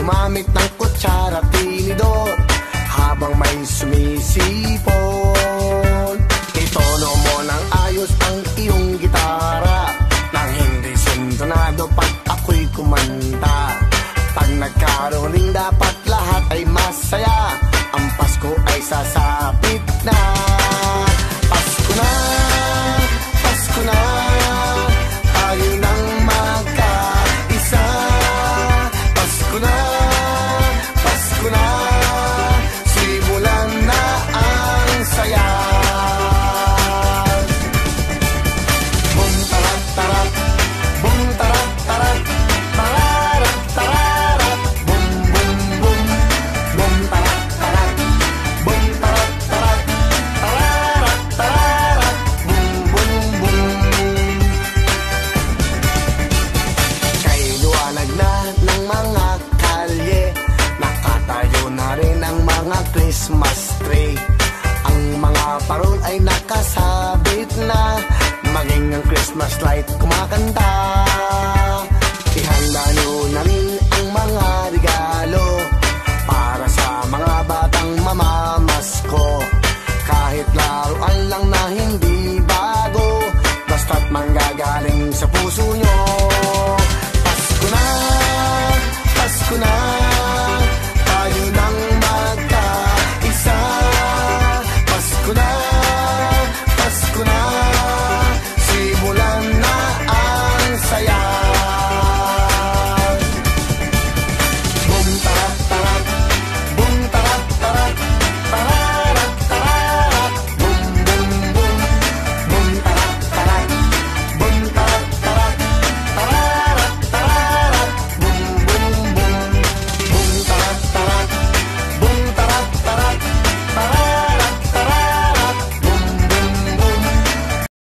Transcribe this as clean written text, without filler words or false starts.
gumamit ng kutsara at tinidor habang may sumisipon. Itono mo ng ayos ang iyong gitara nang hindi sintonado pag ako'y kumanta. Pag nagkaroon ring dapat lahat ay masaya, ang Pasko ay sasapit na. Pasko na, Pasko na, tayo nang magkaisa. Pasko na, Pasko na, simulan na ang saya. Bum tarat tarat, bum tarat tarat, tararat tararat, bum bum bum, bum tarat tarat, bum tarat tarat, tararat tararat, bum bum bum. Kay liwanag na ng mga kalye, nakatayo na rin ang mga Christmas tree. Ang mga parol ay nakasabit na, maging ang Christmas light kumakanta.